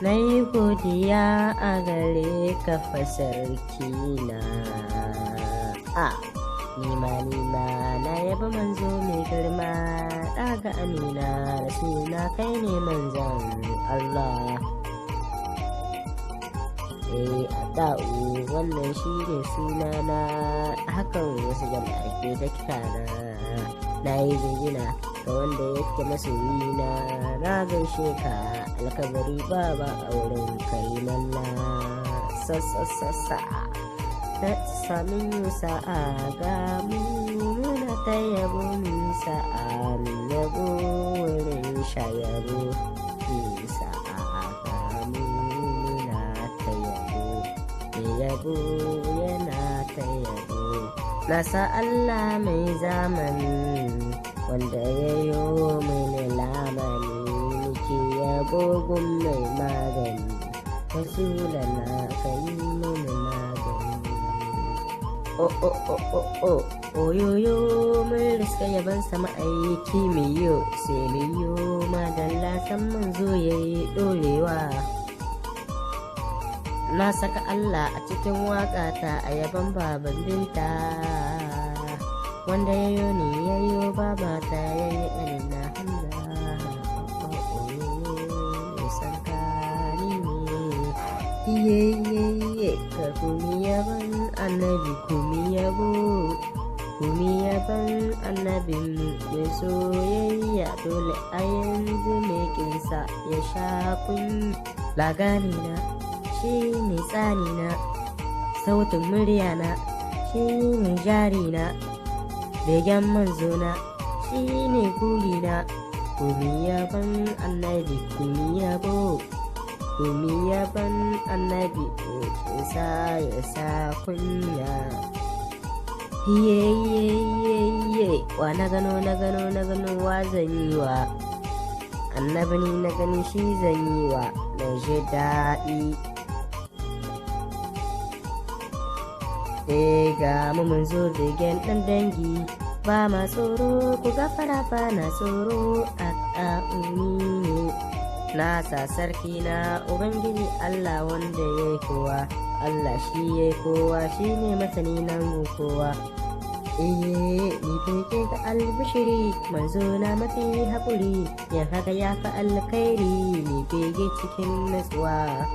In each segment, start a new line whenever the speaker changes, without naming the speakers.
na yi godiya a gare ka fa sarkina. Nima na yaba manzo mai girma, ɗaga amina rasuna kai ne manzan Allah. Ada'u wannan shi ne sunana, hakan wasu jama'a ke da kitana. Na yi jinjina ga wanda yake masoyina, na gaishe ka alkabari baba a wurin kai malla. Sassa ta samin sa'a ga muna ta yabo min sa'a min yabo wurin shayabo min sa'a ga muna ta yabo yana ta yabo. Nasa Allah mai zamani wanda ya yo mini lamani, nake yabo gun mai magani, rasulana ka yi mini magani. Oyoyo mun riska yaban sama aiki miyo sai miyo madalla san manzo yayi dorewa. Na saka Allah a cikin waƙata a yaban baban binta, wanda yayo ni yayo babata yayi ɗanina hamza. Iye ka kumi yaban annabi, kumi yaban annabin mai soyayya, dole a yanzu mai kinsa ya sha kun. Laganina shi ne tsanina, sautin muryana shi ne jarina, begen manzona shi ne kulina. Kumi yaban annabi, kumi yaban annabi, sa ya sa kunya. Wa na gano wa zan yi wa annabi, ni na gani shi zan yi wa, na ji daɗi. Ga mu mun zo begen ɗan dangi, ba ma tsoro ku gafara ba na tsoro a ƙa'uni ne. Na sa sarki na Ubangiji Allah wanda ya yi kowa, Allah shi ya yi kowa, shi ne masani nan kowa. Ni bege ga albishiri manzo na mafi haƙuri, yin haka ya fi alkhairi, ni bege cikin natsuwa.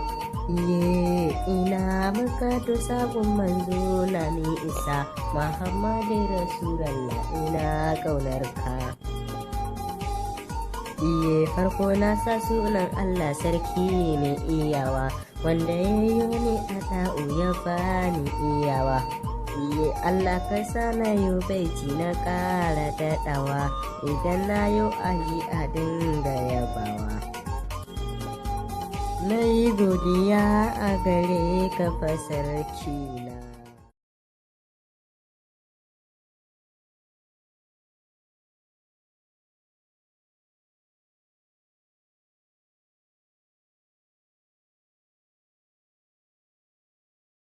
Ina maka da sabon manzo na ni isa Muhammadu Rasulallah, ina ƙaunar ka. Farko na sa sunan Allah sarki mai iyawa, wanda ya yi ni a ta'u ya bani iyawa. Allah ka sa na yi baiti na ƙara daɗawa, idan na yi aji a dinga yabawa. Na yi godiya a gare ka fa sarki na.